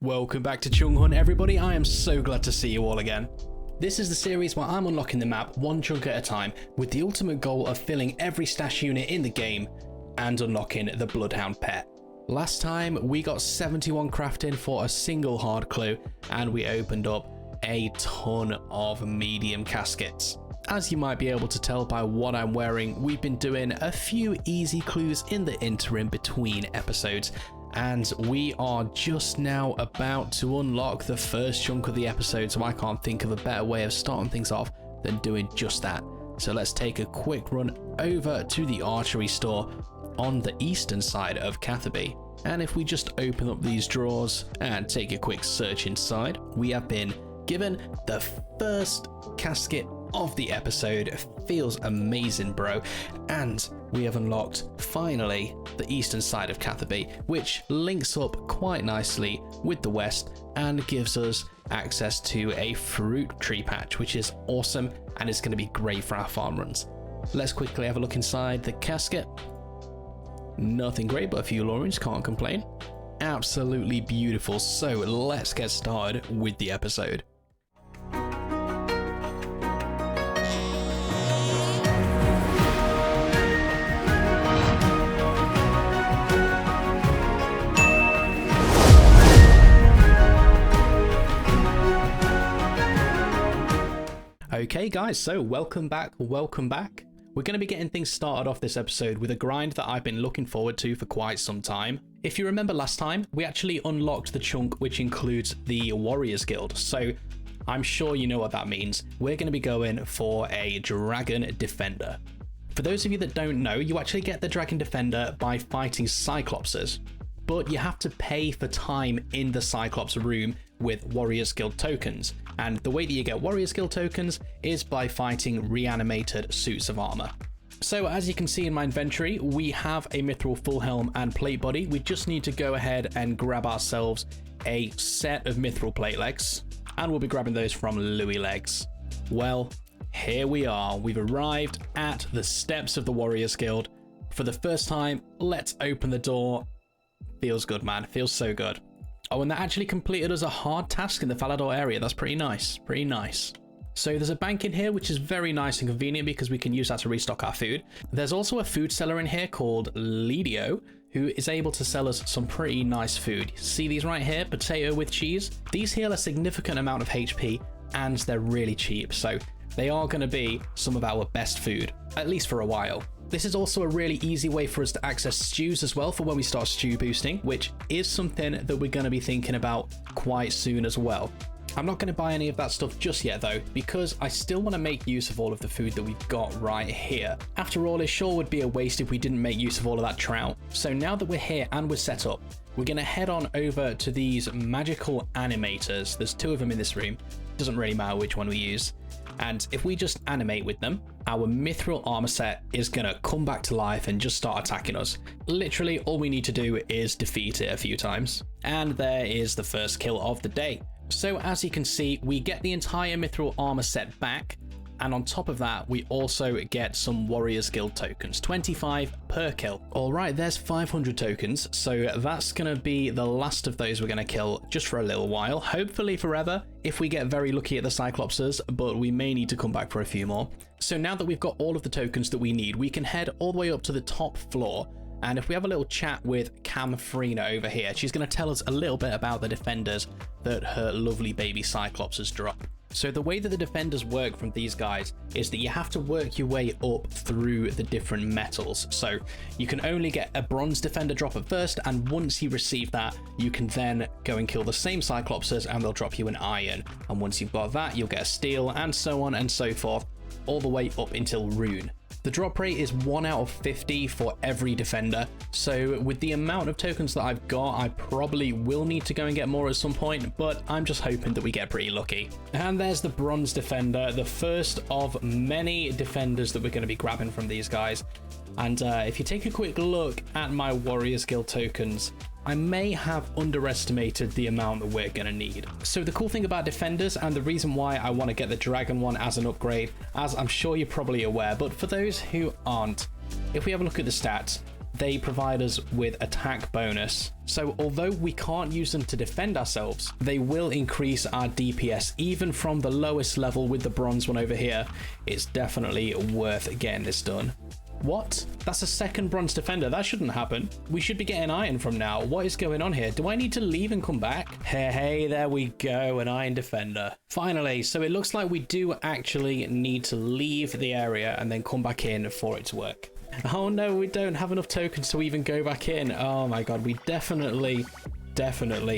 Welcome back to Chung Hunt, everybody. I am so glad to see you all again. This is the series where I'm unlocking the map one chunk at a time with the ultimate goal of filling every stash unit in the game and unlocking the Bloodhound pet. Last time we got 71 crafting for a single hard clue and we opened up a ton of medium caskets. As you might be able to tell by what I'm wearing, we've been doing a few easy clues in the interim between episodes, and we are just now about to unlock the first chunk of the episode, so I can't think of a better way of starting things off than doing just that. So let's take a quick run over to the archery store on the eastern side of Catherby. And if we just open up these drawers and take a quick search inside, we have been given the first casket of the episode. Feels amazing, bro. And we have unlocked finally the eastern side of Catherby, which links up quite nicely with the west and gives us access to a fruit tree patch, which is awesome and it's going to be great for our farm runs. Let's quickly have a look inside the casket. Nothing great, but a few lorries, can't complain. Absolutely beautiful. So let's get started with the episode. Okay guys, so welcome back. We're going to be getting things started off this episode with a grind that I've been looking forward to for quite some time. If you remember last time, we actually unlocked the chunk which includes the Warriors Guild, so I'm sure you know what that means. We're going to be going for a Dragon Defender. For those of you that don't know, you actually get the Dragon Defender by fighting Cyclopses, but you have to pay for time in the Cyclops room with Warriors Guild tokens. And the way that you get Warriors Guild tokens is by fighting reanimated suits of armor. So as you can see in my inventory, we have a mithril full helm and plate body. We just need to go ahead and grab ourselves a set of mithril plate legs, and we'll be grabbing those from Louis Legs. Well, here we are. We've arrived at the steps of the Warriors Guild. For the first time, let's open the door. Feels good, man. Feels so good. Oh, and that actually completed us a hard task in the Falador area. That's pretty nice. Pretty nice. So there's a bank in here, which is very nice and convenient because we can use that to restock our food. There's also a food seller in here called Lidio, who is able to sell us some pretty nice food. See these right here? Potato with cheese. These heal a significant amount of HP and they're really cheap. So they are going to be some of our best food, at least for a while. This is also a really easy way for us to access stews as well for when we start stew boosting, which is something that we're going to be thinking about quite soon as well. I'm not going to buy any of that stuff just yet though, because I still want to make use of all of the food that we've got right here. After all, it sure would be a waste if we didn't make use of all of that trout. So now that we're here and we're set up, we're going to head on over to these magical animators. There's two of them in this room. Doesn't really matter which one we use. And if we just animate with them, our mithril armor set is going to come back to life and just start attacking us. Literally, all we need to do is defeat it a few times. And there is the first kill of the day. So as you can see, we get the entire mithril armor set back. And on top of that, we also get some Warriors Guild tokens, 25 per kill. All right, there's 500 tokens. So that's going to be the last of those we're going to kill just for a little while, hopefully forever, if we get very lucky at the Cyclopses, but we may need to come back for a few more. So now that we've got all of the tokens that we need, we can head all the way up to the top floor. And if we have a little chat with Cam Freena over here, she's going to tell us a little bit about the defenders that her lovely baby Cyclopses drop. So the way that the defenders work from these guys is that you have to work your way up through the different metals. So you can only get a bronze defender drop at first, and once you receive that, you can then go and kill the same Cyclopses and they'll drop you an iron. And once you've got that, you'll get a steel, and so on and so forth, all the way up until rune. The drop rate is 1 out of 50 for every defender, so with the amount of tokens that I've got, I probably will need to go and get more at some point, but I'm just hoping that we get pretty lucky. And there's the bronze defender, the first of many defenders that we're going to be grabbing from these guys. And if you take a quick look at my Warriors Guild tokens, I may have underestimated the amount that we're going to need. So the cool thing about defenders, and the reason why I want to get the dragon one as an upgrade, as I'm sure you're probably aware, but for those who aren't, if we have a look at the stats, they provide us with attack bonus. So although we can't use them to defend ourselves, they will increase our DPS even from the lowest level with the bronze one over here. It's definitely worth getting this done. What? That's a second bronze defender. That shouldn't happen. We should be getting iron from now. What is going on here? Do I need to leave and come back? Hey, there we go. An iron defender. Finally. So it looks like we do actually need to leave the area and then come back in for it to work. Oh no, we don't have enough tokens to even go back in. Oh my god, we definitely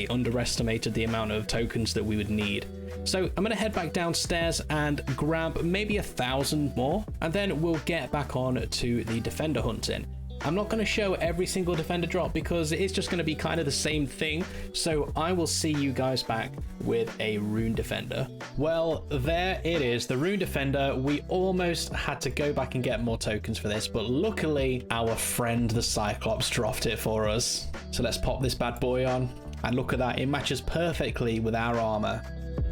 underestimated the amount of tokens that we would need. So I'm gonna head back downstairs and grab maybe 1,000 more, and then we'll get back on to the defender hunting. I'm not going to show every single defender drop because it is just going to be kind of the same thing. So I will see you guys back with a Rune Defender. Well, there it is, the Rune Defender. We almost had to go back and get more tokens for this, but luckily our friend the Cyclops dropped it for us. So let's pop this bad boy on, and look at that, it matches perfectly with our armor.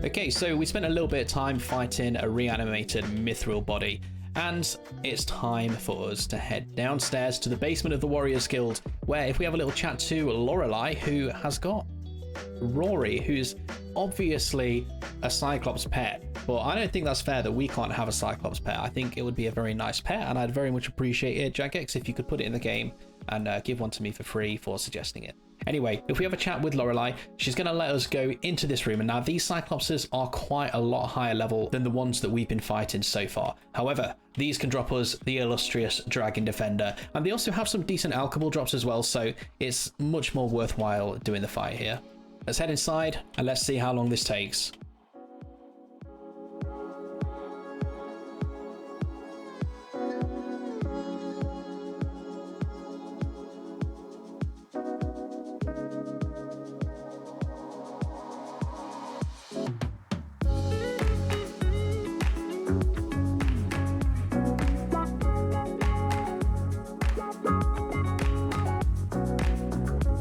Okay, so we spent a little bit of time fighting a reanimated mithril body, and it's time for us to head downstairs to the basement of the Warriors Guild, where if we have a little chat to Lorelei, who has got Rory, who's obviously a Cyclops pet, but I don't think that's fair that we can't have a Cyclops pet. I think it would be a very nice pet, and I'd very much appreciate it, Jagex, if you could put it in the game and give one to me for free for suggesting it. Anyway, if we have a chat with Lorelei, she's going to let us go into this room. And now these Cyclopses are quite a lot higher level than the ones that we've been fighting so far. However, these can drop us the illustrious Dragon Defender. And they also have some decent alchemy drops as well. So it's much more worthwhile doing the fight here. Let's head inside and let's see how long this takes.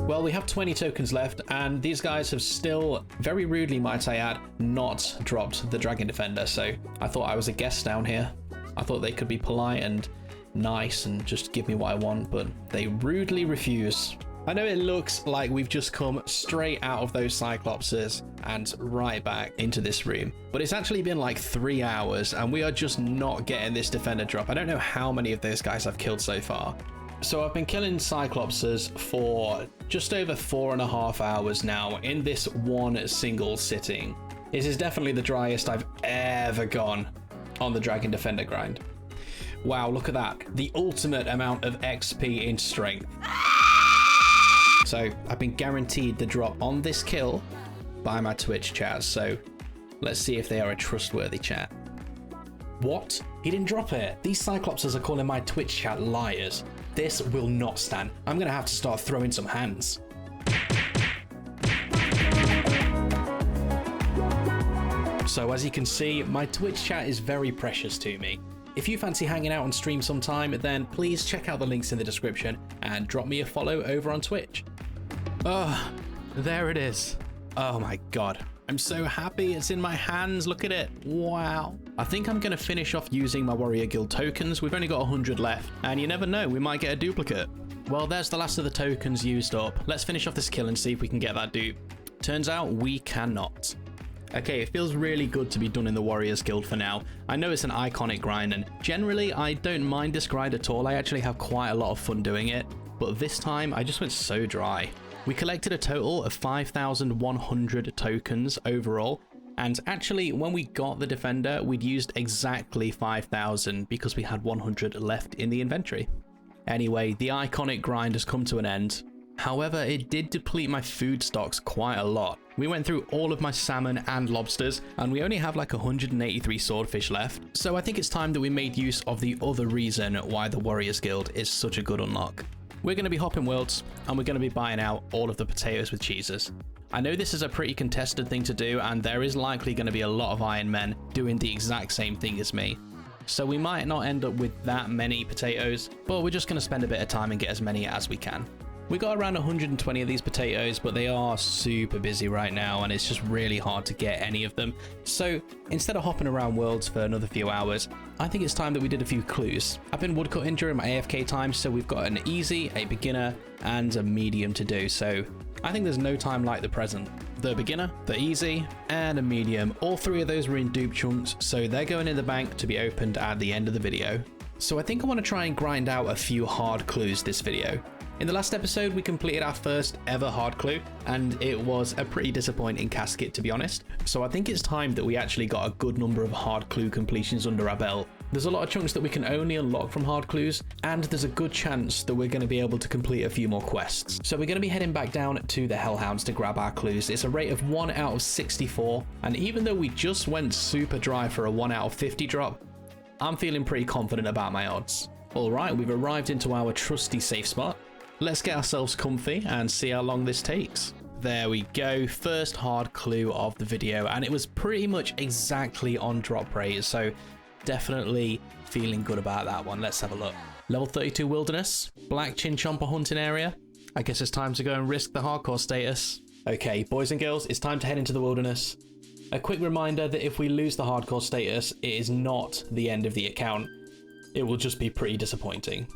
Well, we have 20 tokens left, and these guys have still, very rudely might I add, not dropped the Dragon Defender, so I thought I was a guest down here. I thought they could be polite and nice and just give me what I want, but they rudely refuse. I know it looks like we've just come straight out of those Cyclopses and right back into this room, but it's actually been like 3 hours and we are just not getting this Defender drop. I don't know how many of those guys I've killed so far. So I've been killing Cyclopses for just over 4.5 hours now in this one single sitting. This is definitely the driest I've ever gone on the Dragon Defender grind. Wow, look at that. The ultimate amount of XP in strength. So I've been guaranteed the drop on this kill by my Twitch chat. So let's see if they are a trustworthy chat. What? He didn't drop it. These Cyclopses are calling my Twitch chat liars. This will not stand. I'm going to have to start throwing some hands. So as you can see, my Twitch chat is very precious to me. If you fancy hanging out on stream sometime, then please check out the links in the description and drop me a follow over on Twitch. Oh, there it is. Oh my god. I'm so happy it's in my hands. Look at it. Wow. I think I'm going to finish off using my Warrior Guild tokens. We've only got 100 left, and you never know, we might get a duplicate. Well, there's the last of the tokens used up. Let's finish off this kill and see if we can get that dupe. Turns out we cannot. Okay, it feels really good to be done in the Warriors Guild for now. I know it's an iconic grind, and generally I don't mind this grind at all. I actually have quite a lot of fun doing it, but this time I just went so dry. We collected a total of 5,100 tokens overall, and actually when we got the Defender, we'd used exactly 5,000 because we had 100 left in the inventory. Anyway, the iconic grind has come to an end. However, it did deplete my food stocks quite a lot. We went through all of my salmon and lobsters, and we only have like 183 swordfish left. So I think it's time that we made use of the other reason why the Warriors Guild is such a good unlock. We're going to be hopping worlds, and we're going to be buying out all of the potatoes with cheeses. I know this is a pretty contested thing to do, and there is likely going to be a lot of Iron Men doing the exact same thing as me. So we might not end up with that many potatoes, but we're just going to spend a bit of time and get as many as we can. We got around 120 of these potatoes, but they are super busy right now and it's just really hard to get any of them. So instead of hopping around worlds for another few hours, I think it's time that we did a few clues. I've been woodcutting during my AFK time, so we've got an easy, a beginner, and a medium to do. So I think there's no time like the present. The beginner, the easy, and a medium. All three of those were in dupe chunks, so they're going in the bank to be opened at the end of the video. So I think I want to try and grind out a few hard clues this video. In the last episode, we completed our first ever hard clue, and it was a pretty disappointing casket, to be honest. So I think it's time that we actually got a good number of hard clue completions under our belt. There's a lot of chunks that we can only unlock from hard clues, and there's a good chance that we're going to be able to complete a few more quests. So we're going to be heading back down to the Hellhounds to grab our clues. It's a rate of 1 out of 64, and even though we just went super dry for a 1 out of 50 drop, I'm feeling pretty confident about my odds. Alright, we've arrived into our trusty safe spot. Let's get ourselves comfy and see how long this takes. There we go, first hard clue of the video, and it was pretty much exactly on drop rate, so definitely feeling good about that one. Let's have a look. Level 32 Wilderness, Black Chin Chomper hunting area. I guess it's time to go and risk the hardcore status. Okay, boys and girls, it's time to head into the wilderness. A quick reminder that if we lose the hardcore status, it is not the end of the account. It will just be pretty disappointing.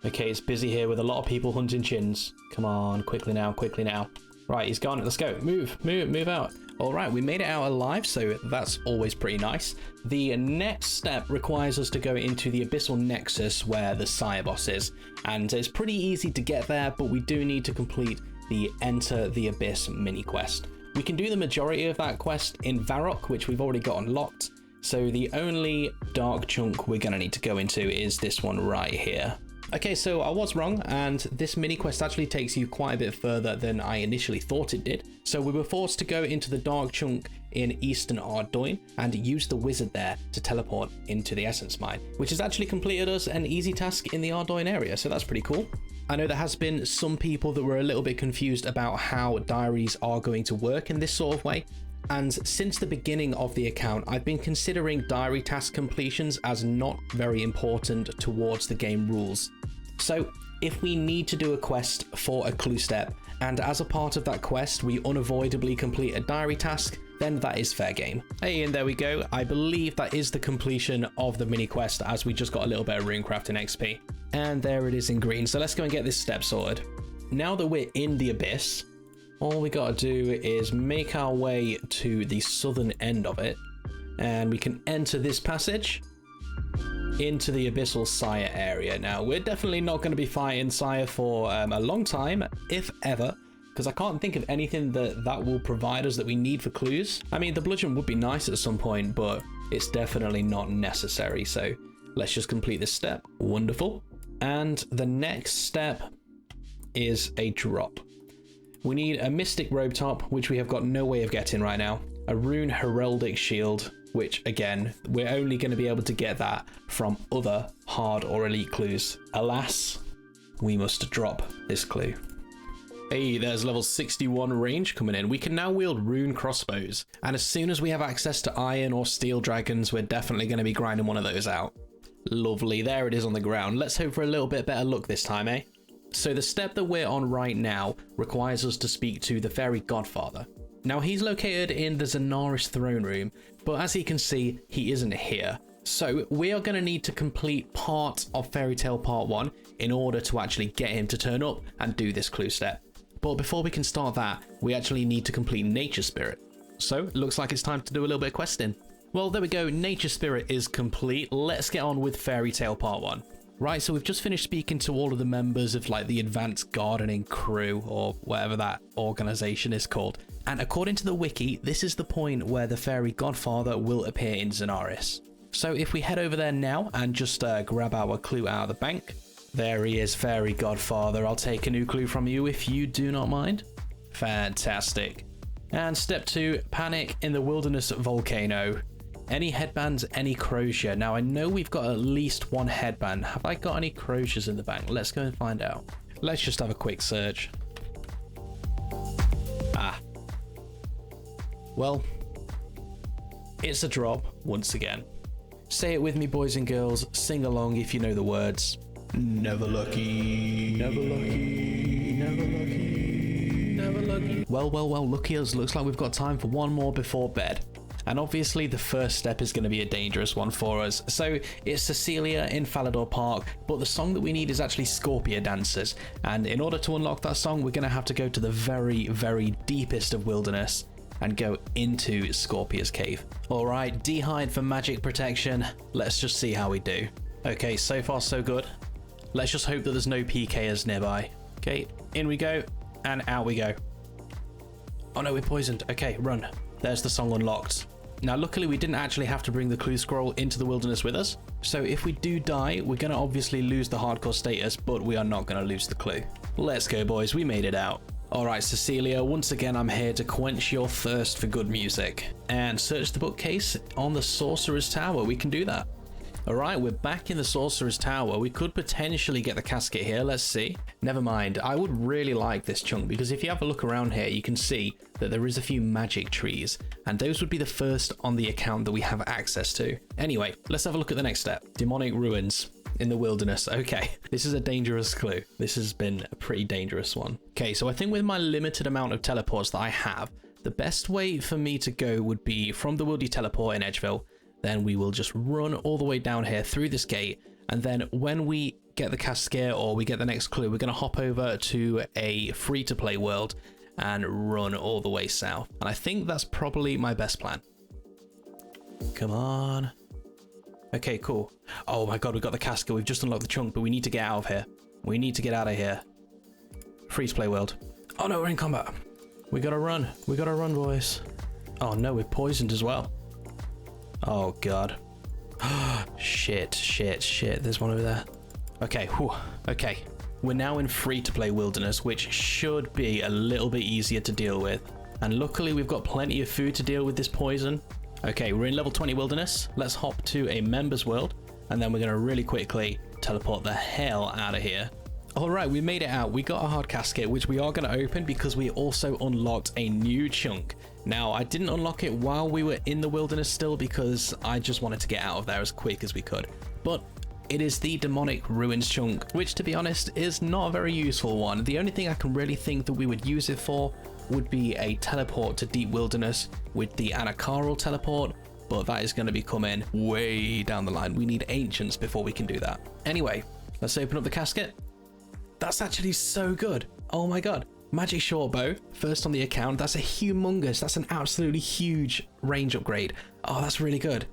Okay, it's busy here with a lot of people hunting chins. Come on, quickly now, quickly now. Right, he's gone. Let's go. Move out. All right, we made it out alive, so that's always pretty nice. The next step requires us to go into the Abyssal Nexus where the Sire boss is. And it's pretty easy to get there, but we do need to complete the Enter the Abyss mini quest. We can do the majority of that quest in Varrock, which we've already got unlocked. So the only dark chunk we're going to need to go into is this one right here. Okay, so I was wrong, and this mini quest actually takes you quite a bit further than I initially thought it did. So we were forced to go into the dark chunk in Eastern Ardoin and use the wizard there to teleport into the Essence Mine, which has actually completed us an easy task in the Ardoin area, so that's pretty cool. I know there has been some people that were a little bit confused about how diaries are going to work in this sort of way. And since the beginning of the account, I've been considering diary task completions as not very important towards the game rules. So if we need to do a quest for a clue step, and as a part of that quest we unavoidably complete a diary task, then that is fair game. Hey, and there we go. I believe that is the completion of the mini quest, as we just got a little bit of runecrafting XP. And there it is in green. So let's go and get this step sorted. Now that we're in the Abyss, all we gotta do is make our way to the southern end of it, and we can enter this passage into the Abyssal Sire area. Now, we're definitely not going to be fighting Sire for a long time, if ever, because I can't think of anything that will provide us that we need for clues. I mean, the bludgeon would be nice at some point, but it's definitely not necessary. So let's just complete this step. Wonderful. And the next step is a drop. We need a Mystic Robe Top, which we have got no way of getting right now. A Rune Heraldic Shield, which again, we're only going to be able to get that from other hard or elite clues. Alas, we must drop this clue. Hey, there's level 61 range coming in. We can now wield rune crossbows. And as soon as we have access to iron or steel dragons, we're definitely going to be grinding one of those out. Lovely, there it is on the ground. Let's hope for a little bit better luck this time, eh? So the step that we're on right now requires us to speak to the fairy Godfather. Now he's located in the Zenaris throne room, but as you can see, he isn't here. So we are going to need to complete part of Fairy Tale Part 1 in order to actually get him to turn up and do this clue step. But before we can start that, we actually need to complete Nature Spirit. So it looks like it's time to do a little bit of questing. Well, there we go, Nature Spirit is complete. Let's get on with Fairy Tale Part 1. Right, so we've just finished speaking to all of the members of like the Advanced Gardening Crew, or whatever that organization is called. And according to the wiki, this is the point where the fairy Godfather will appear in Zenaris. So if we head over there now and just grab our clue out of the bank. There he is, fairy Godfather. I'll take a new clue from you if you do not mind. Fantastic. And step 2, panic in the wilderness volcano. Any headbands, any crochet. Now I know we've got at least one headband. Have I got any crochets in the bank? Let's go and find out. Let's just have a quick search. Ah. Well, it's a drop once again. Say it with me, boys and girls. Sing along if you know the words. Never lucky. Never lucky. Never lucky, never lucky. Well, lucky us. Looks like we've got time for one more before bed. And obviously the first step is going to be a dangerous one for us. So it's Cecilia in Falador Park, but the song that we need is actually Scorpia Dancers. And in order to unlock that song, we're going to have to go to the very, very deepest of wilderness and go into Scorpia's cave. All right, D-hide for magic protection. Let's just see how we do. Okay, so far so good. Let's just hope that there's no PKers nearby. Okay, in we go and out we go. Oh no, we're poisoned. Okay, run. There's the song unlocked. Now, luckily, we didn't actually have to bring the clue scroll into the wilderness with us. So if we do die, we're going to obviously lose the hardcore status, but we are not going to lose the clue. Let's go, boys. We made it out. All right, Cecilia, once again, I'm here to quench your thirst for good music. And search the bookcase on the Sorcerer's Tower. We can do that. All right, we're back in the Sorcerer's Tower. We could potentially get the casket here. Let's see. Never mind. I would really like this chunk because if you have a look around here, you can see that there is a few magic trees, and those would be the first on the account that we have access to. Anyway, let's have a look at the next step. Demonic ruins in the wilderness. Okay, this is a dangerous clue. This has been a pretty dangerous one. Okay, so I think with my limited amount of teleports that I have, the best way for me to go would be from the Wildy teleport in Edgeville. Then we will just run all the way down here through this gate. And then when we get the casket or we get the next clue, we're going to hop over to a free-to-play world and run all the way south. And I think that's probably my best plan. Come on. Okay, cool. Oh my god, we got the casket. We've just unlocked the chunk, but we need to get out of here. We need to get out of here. Free-to-play world. Oh no, we're in combat. We gotta run. We gotta run, boys. Oh no, we're poisoned as well. Oh god. Shit. There's one over there. Okay, whew. Okay. We're now in free-to-play wilderness, which should be a little bit easier to deal with. And luckily we've got plenty of food to deal with this poison. Okay, we're in level 20 wilderness. Let's hop to a members world, and then we're going to really quickly teleport the hell out of here. All right, we made it out. We got a hard casket, which we are going to open because we also unlocked a new chunk. Now, I didn't unlock it while we were in the wilderness still because I just wanted to get out of there as quick as we could. But it is the demonic ruins chunk, which to be honest is not a very useful one. The only thing I can really think that we would use it for would be a teleport to deep wilderness with the Anakaral teleport, but that is going to be coming way down the line. We need ancients before we can do that. Anyway, let's open up the casket. That's actually so good. Oh my god. Magic short bow, first on the account. That's that's an absolutely huge range upgrade. Oh, that's really good.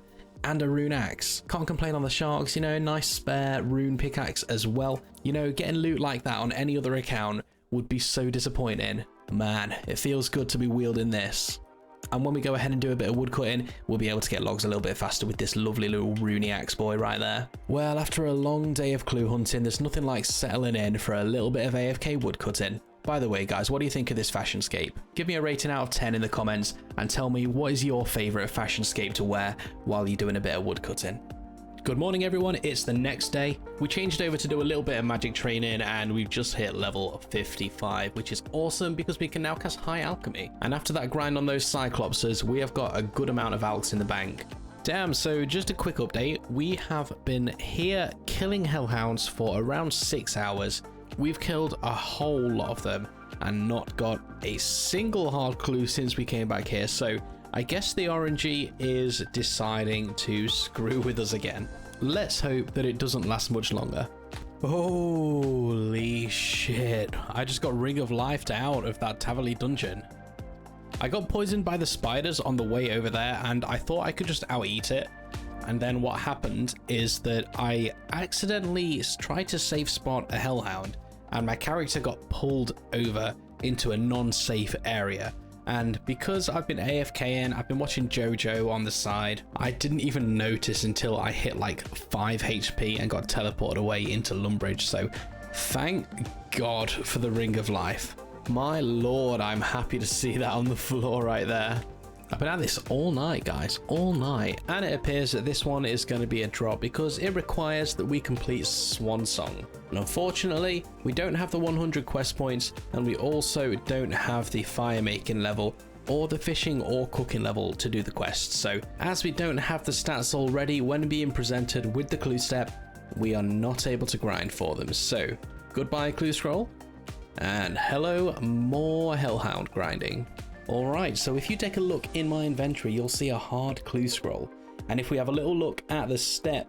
And a rune axe. Can't complain on the sharks, you know, nice spare rune pickaxe as well. You know, getting loot like that on any other account would be so disappointing. Man, it feels good to be wielding this. And when we go ahead and do a bit of wood cutting, we'll be able to get logs a little bit faster with this lovely little runey axe boy right there. Well, after a long day of clue hunting, there's nothing like settling in for a little bit of AFK wood cutting. By the way, guys, what do you think of this fashionscape? Give me a rating out of 10 in the comments and tell me what is your favourite fashionscape to wear while you're doing a bit of wood cutting. Good morning, everyone. It's the next day. We changed over to do a little bit of magic training and we've just hit level 55, which is awesome because we can now cast high alchemy. And after that grind on those cyclopses, we have got a good amount of alchs in the bank. Damn, so just a quick update. We have been here killing hellhounds for around 6 hours. We've killed a whole lot of them and not got a single hard clue since we came back here. So I guess the RNG is deciding to screw with us again. Let's hope that it doesn't last much longer. Holy shit. I just got Ring of Life out of that Tavali dungeon. I got poisoned by the spiders on the way over there and I thought I could just out-eat it. And then what happened is that I accidentally tried to safe spot a hellhound and my character got pulled over into a non-safe area. And because I've been AFKing, I've been watching JoJo on the side, I didn't even notice until I hit like 5 HP and got teleported away into Lumbridge. So thank God for the Ring of Life. My lord, I'm happy to see that on the floor right there. I've been at this all night, guys, all night. And it appears that this one is going to be a drop because it requires that we complete Swan Song. And unfortunately, we don't have the 100 quest points and we also don't have the fire making level or the fishing or cooking level to do the quest. So as we don't have the stats already when being presented with the clue step, we are not able to grind for them. So goodbye clue scroll. And hello, more hellhound grinding. All right, so if you take a look in my inventory, you'll see a hard clue scroll. And if we have a little look at the step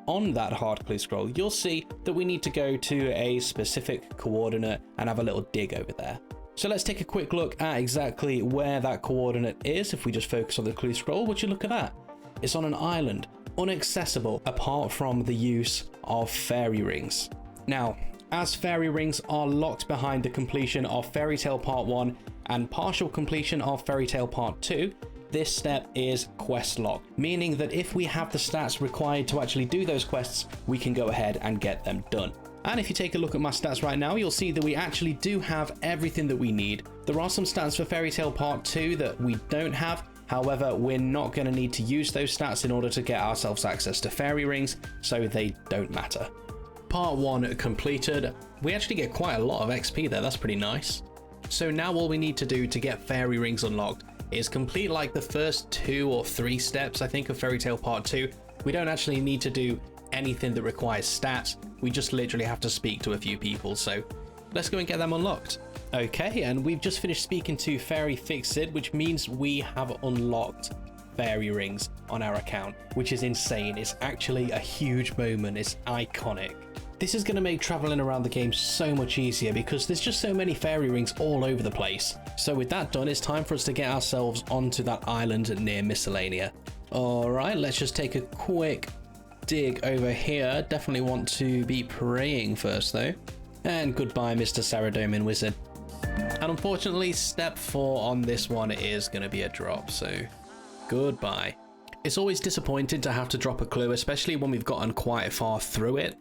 on that hard clue scroll, you'll see that we need to go to a specific coordinate and have a little dig over there. So let's take a quick look at exactly where that coordinate is. If we just focus on the clue scroll, would you look at that? It's on an island, inaccessible apart from the use of fairy rings. Now, as fairy rings are locked behind the completion of Fairy Tale Part 1 and partial completion of Fairy Tale Part 2, this step is quest locked, meaning that if we have the stats required to actually do those quests, we can go ahead and get them done. And if you take a look at my stats right now, you'll see that we actually do have everything that we need. There are some stats for Fairy Tale Part 2 that we don't have. However, we're not going to need to use those stats in order to get ourselves access to fairy rings, so they don't matter. Part 1 completed. We actually get quite a lot of XP there, that's pretty nice. So now all we need to do to get fairy rings unlocked is complete like the first 2 or 3 steps, I think, of Fairy Tale Part 2. We don't actually need to do anything that requires stats, we just literally have to speak to a few people, so let's go and get them unlocked. Okay, and we've just finished speaking to Fairy Fixit, which means we have unlocked fairy rings on our account, which is insane. It's actually a huge moment, it's iconic. This is going to make traveling around the game so much easier because there's just so many fairy rings all over the place. So with that done, it's time for us to get ourselves onto that island near Miscellanea. Alright, let's just take a quick dig over here. Definitely want to be praying first though. And goodbye, Mr. Saradomin Wizard. And unfortunately, step 4 on this one is going to be a drop, so goodbye. It's always disappointing to have to drop a clue, especially when we've gotten quite far through it.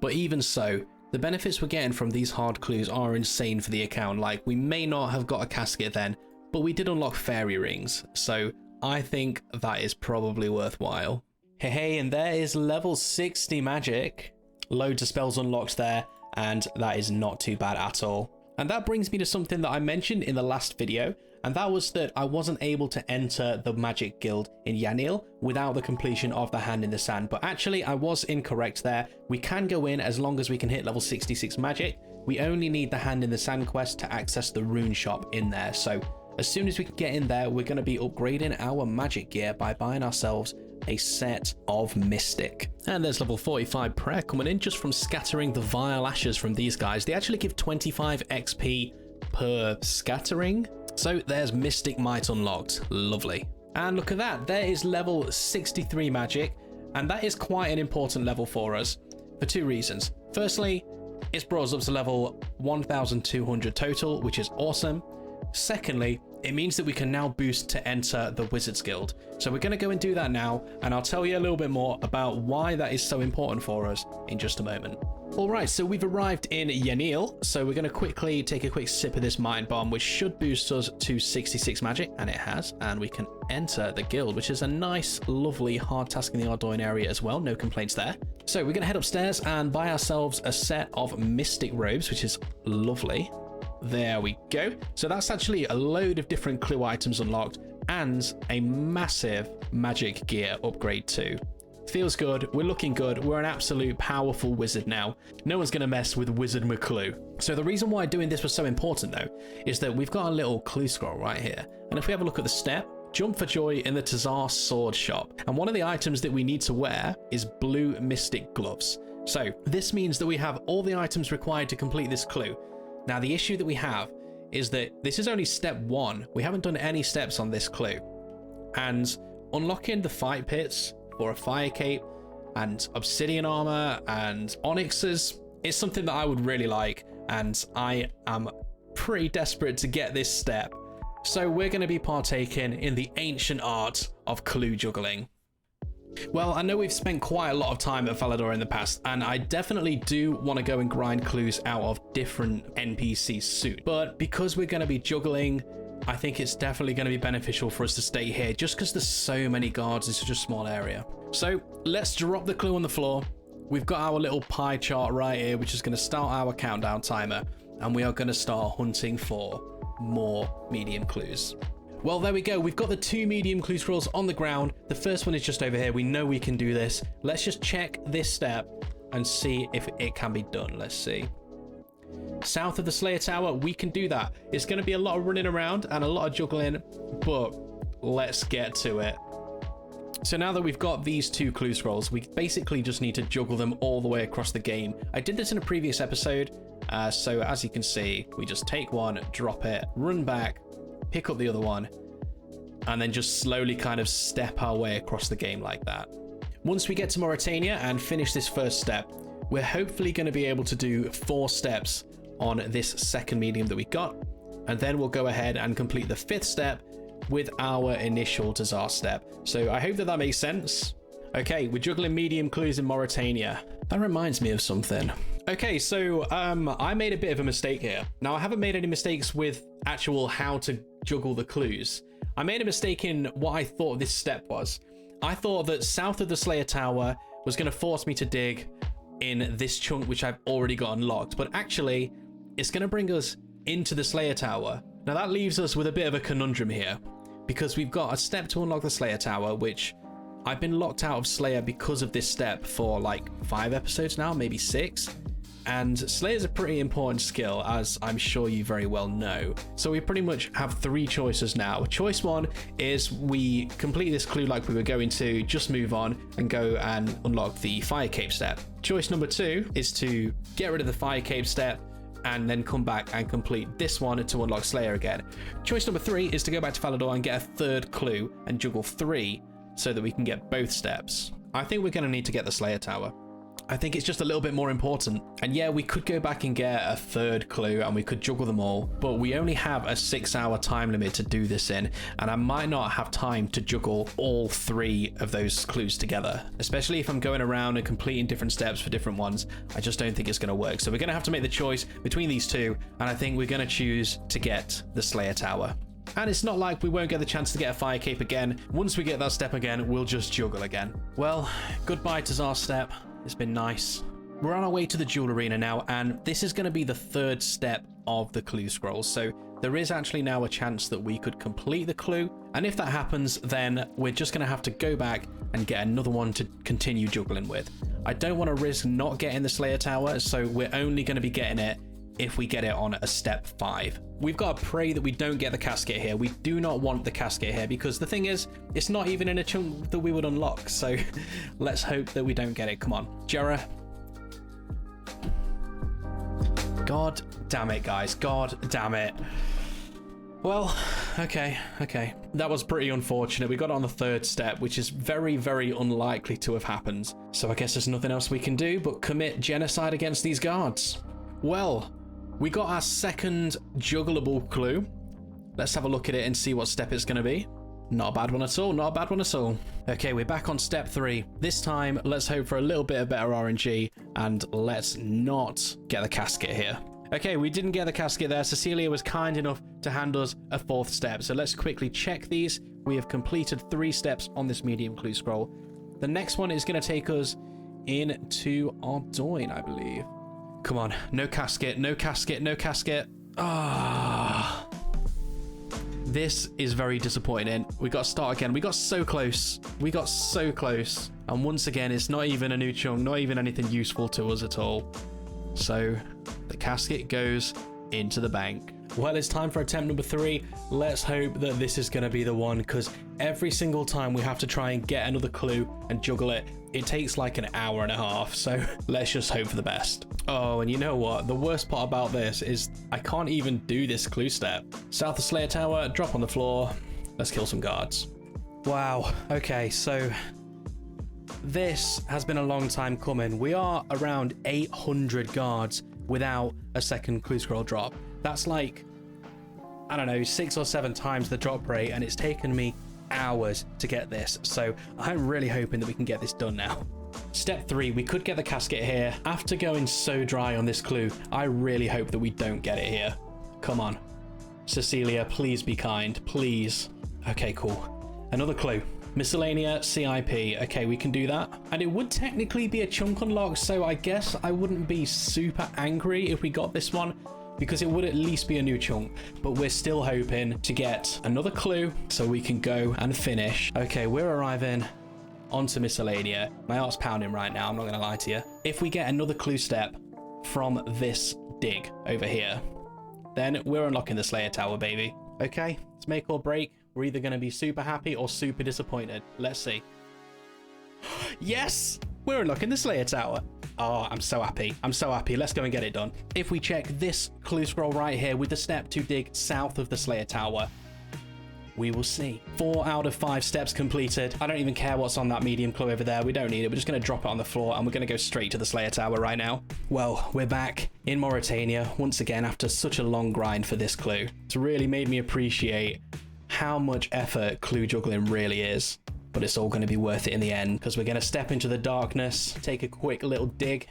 But even so, the benefits we're getting from these hard clues are insane for the account. Like, we may not have got a casket then, but we did unlock fairy rings, so I think that is probably worthwhile. Hey, and there is level 60 magic. Loads of spells unlocked there, and that is not too bad at all. And that brings me to something that I mentioned in the last video, and that was that I wasn't able to enter the Magic Guild in Yanil without the completion of the Hand in the Sand, but actually I was incorrect there. We can go in as long as we can hit level 66 magic. We only need the Hand in the Sand quest to access the rune shop in there, so as soon as we can get in there, we're going to be upgrading our magic gear by buying ourselves a set of Mystic. And there's level 45 prayer coming in just from scattering the vile ashes from these guys. They actually give 25 XP per scattering. So there's Mystic Might unlocked. Lovely. And look at that. There is level 63 magic. And that is quite an important level for us for 2 reasons. Firstly, it's brought us up to level 1200 total, which is awesome. Secondly, it means that we can now boost to enter the Wizards Guild. So we're going to go and do that now, and I'll tell you a little bit more about why that is so important for us in just a moment. Alright, so we've arrived in Yanil, so we're going to quickly take a quick sip of this Mind Bomb, which should boost us to 66 magic, and it has, and we can enter the guild, which is a nice, lovely, hard task in the Ardoin area as well, no complaints there. So we're going to head upstairs and buy ourselves a set of Mystic Robes, which is lovely. There we go. So that's actually a load of different clue items unlocked and a massive magic gear upgrade too. Feels good, we're looking good, we're an absolute powerful wizard now. No one's going to mess with Wizard McClue. So the reason why doing this was so important though, is that we've got a little clue scroll right here. And if we have a look at the step, jump for joy in the Tazar sword shop. And one of the items that we need to wear is blue mystic gloves. So this means that we have all the items required to complete this clue. Now the issue that we have is that this is only step 1. We haven't done any steps on this clue. And unlocking the fight pits for a fire cape and obsidian armor and onyxes is something that I would really like, and I am pretty desperate to get this step. So we're going to be partaking in the ancient art of clue juggling. Well, I know we've spent quite a lot of time at Valador in the past, and I definitely do want to go and grind clues out of different NPCs soon. But because we're going to be juggling, I think it's definitely going to be beneficial for us to stay here, just because there's so many guards in such a small area. So let's drop the clue on the floor. We've got our little pie chart right here, which is going to start our countdown timer, and we are going to start hunting for more medium clues. Well, there we go. We've got the 2 medium clue scrolls on the ground. The first one is just over here. We know we can do this. Let's just check this step and see if it can be done. Let's see. south of the Slayer Tower, we can do that. It's going to be a lot of running around and a lot of juggling, but let's get to it. So now that we've got these 2 clue scrolls, we basically just need to juggle them all the way across the game. I did this in a previous episode, so as you can see, we just take one, drop it, run back, pick up the other one, and then just slowly kind of step our way across the game like that. Once we get to Mauritania and finish this first step, we're hopefully going to be able to do 4 steps on this second medium that we got, and then we'll go ahead and complete the 5th step with our initial disaster step. So I hope that makes sense. Okay, we're juggling medium clues in Mauritania. That reminds me of something. Okay, so I made a bit of a mistake here. Now, I haven't made any mistakes with actual how to juggle the clues. I made a mistake in what I thought this step was. I thought that south of the Slayer Tower was going to force me to dig in this chunk, which I've already got unlocked, but actually it's going to bring us into the Slayer Tower. Now that leaves us with a bit of a conundrum here, because we've got a step to unlock the Slayer Tower, which I've been locked out of Slayer because of this step for like 5 episodes now, maybe 6. And Slayer's a pretty important skill, as I'm sure you very well know. So we pretty much have 3 choices now. Choice 1 is we complete this clue like we were going to, just move on and go and unlock the Fire Cape step. Choice number 2 is to get rid of the Fire Cape step and then come back and complete this one to unlock Slayer again. Choice number 3 is to go back to Falador and get a 3rd clue and juggle 3 so that we can get both steps. I think we're going to need to get the Slayer Tower. I think it's just a little bit more important. And yeah, we could go back and get a 3rd clue and we could juggle them all, but we only have a 6-hour time limit to do this in, and I might not have time to juggle all 3 of those clues together, especially if I'm going around and completing different steps for different ones. I just don't think it's going to work. So we're going to have to make the choice between these 2, and I think we're going to choose to get the Slayer Tower. And it's not like we won't get the chance to get a Fire Cape again. Once we get that step again, we'll just juggle again. Well, goodbye to Czar step. It's been nice. We're on our way to the Jewel Arena now, and this is going to be the 3rd step of the clue scrolls. So there is actually now a chance that we could complete the clue. And if that happens, then we're just going to have to go back and get another one to continue juggling with. I don't want to risk not getting the Slayer Tower, so we're only going to be getting it if we get it on a step 5. We've got to pray that we don't get the casket here. We do not want the casket here, because the thing is, it's not even in a chunk that we would unlock. So let's hope that we don't get it. Come on, Jera. God damn it, guys. God damn it. Well, okay. That was pretty unfortunate. We got on the 3rd step, which is very, very unlikely to have happened. So I guess there's nothing else we can do but commit genocide against these guards. Well, we got our 2nd juggleable clue. Let's have a look at it and see what step it's going to be. Not a bad one at all, not a bad one at all. Okay, we're back on step 3. This time, let's hope for a little bit of better RNG, and let's not get the casket here. Okay, we didn't get the casket there. Cecilia was kind enough to hand us a 4th step. So let's quickly check these. We have completed 3 steps on this medium clue scroll. The next one is going to take us into Ardoin, I believe. Come on, no casket, no casket, no casket. Ah, this is very disappointing. We got to start again. We got so close. We got so close. And once again, it's not even a new chunk, not even anything useful to us at all. So the casket goes into the bank. Well, it's time for attempt number 3. Let's hope that this is going to be the one, because every single time we have to try and get another clue and juggle it, it takes like an hour and a half. So let's just hope for the best. Oh, and you know what? The worst part about this is I can't even do this clue step. South of Slayer Tower, drop on the floor. Let's kill some guards. Wow. Okay, so this has been a long time coming. We are around 800 guards without a 2nd clue scroll drop. That's like, I don't know, 6 or 7 times the drop rate, and it's taken me hours to get this. So I'm really hoping that we can get this done now. Step 3, we could get the casket here. After going so dry on this clue, I really hope that we don't get it here. Come on. Cecilia, please be kind, please. Okay, cool. Another clue. Miscellanea CIP. Okay, we can do that. And it would technically be a chunk unlock, so I guess I wouldn't be super angry if we got this one, because it would at least be a new chunk. But we're still hoping to get another clue so we can go and finish. Okay, we're arriving onto Miscellanea. My heart's pounding right now, I'm not gonna lie to you. If we get another clue step, from this dig over here, then we're unlocking the Slayer Tower, baby. Okay, it's make or break. We're either going to be super happy or super disappointed. Let's see. Yes, we're unlocking the Slayer Tower. Oh, I'm so happy. I'm so happy. Let's go and get it done. If we check this clue scroll right here with the step to dig south of the Slayer Tower, we will see 4 out of 5 steps completed. I don't even care what's on that medium clue over there. We don't need it. We're just going to drop it on the floor and we're going to go straight to the Slayer Tower right now. Well, we're back in Mauritania once again after such a long grind for this clue. It's really made me appreciate how much effort clue juggling really is. But it's all going to be worth it in the end, because we're going to step into the darkness, take a quick little dig,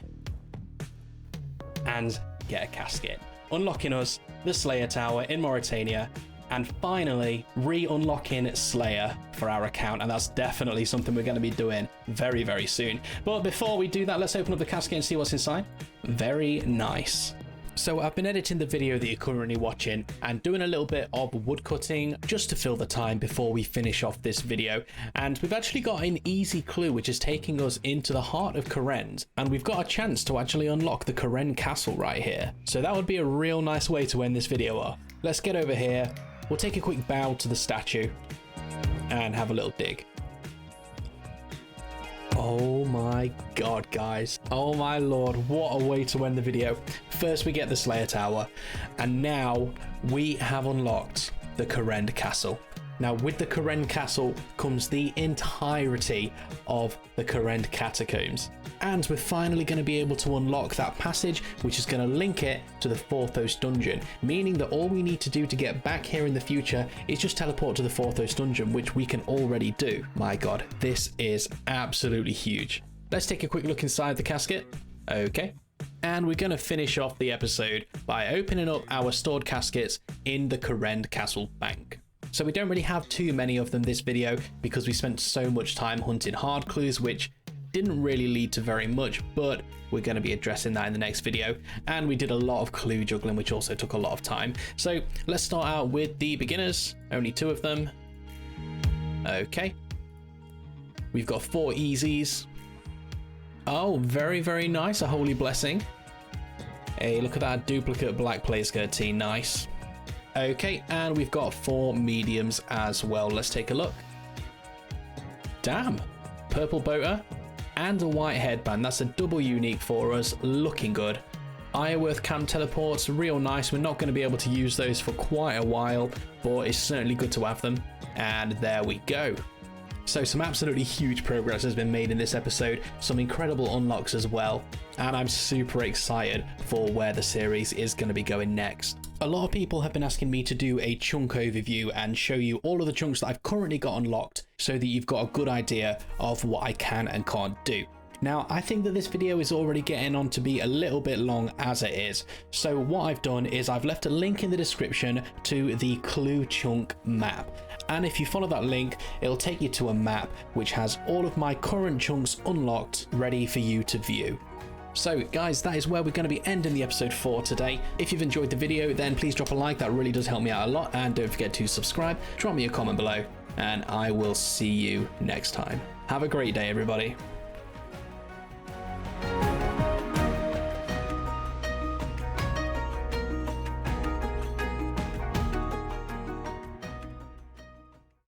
and get a casket, unlocking us the Slayer Tower in Mauritania, and finally re-unlocking Slayer for our account. And that's definitely something we're going to be doing very, very soon. But before we do that, let's open up the casket and see what's inside. Very nice. So I've been editing the video that you're currently watching and doing a little bit of wood cutting just to fill the time before we finish off this video. And we've actually got an easy clue which is taking us into the heart of Kourend, and we've got a chance to actually unlock the Kourend castle right here. So that would be a real nice way to end this video off. Let's get over here. We'll take a quick bow to the statue and have a little dig. Oh my god, guys. Oh my lord, what a way to end the video. First we get the Slayer Tower, and now we have unlocked the Kourend castle. Now with the Kourend castle comes the entirety of the Kourend catacombs. And we're finally going to be able to unlock that passage, which is going to link it to the Forthos dungeon, meaning that all we need to do to get back here in the future is just teleport to the Forthos dungeon, which we can already do. My god, this is absolutely huge. Let's take a quick look inside the casket. Okay. And we're going to finish off the episode by opening up our stored caskets in the Kourend castle bank. So we don't really have too many of them this video because we spent so much time hunting hard clues, which didn't really lead to very much, but we're going to be addressing that in the next video. And we did a lot of clue juggling, which also took a lot of time. So let's start out with the beginners, only 2 of them. Okay. We've got 4 easies. Oh, very, very nice. A holy blessing. Hey, look at that duplicate black play skirtine. Nice. Okay, and we've got 4 mediums as well. Let's take a look. Damn. Purple boater and a white headband. That's a double unique for us. Looking good. Ironworth camp teleports, real nice. We're not going to be able to use those for quite a while, but it's certainly good to have them. And there we go. So some absolutely huge progress has been made in this episode, some incredible unlocks as well, and I'm super excited for where the series is going to be going next. A lot of people have been asking me to do a chunk overview and show you all of the chunks that I've currently got unlocked so that you've got a good idea of what I can and can't do. Now, I think that this video is already getting on to be a little bit long as it is. So what I've done is I've left a link in the description to the clue chunk map. And if you follow that link, it'll take you to a map which has all of my current chunks unlocked, ready for you to view. So guys, that is where we're going to be ending the episode for today. If you've enjoyed the video, then please drop a like. That really does help me out a lot. And don't forget to subscribe, drop me a comment below, and I will see you next time. Have a great day, everybody.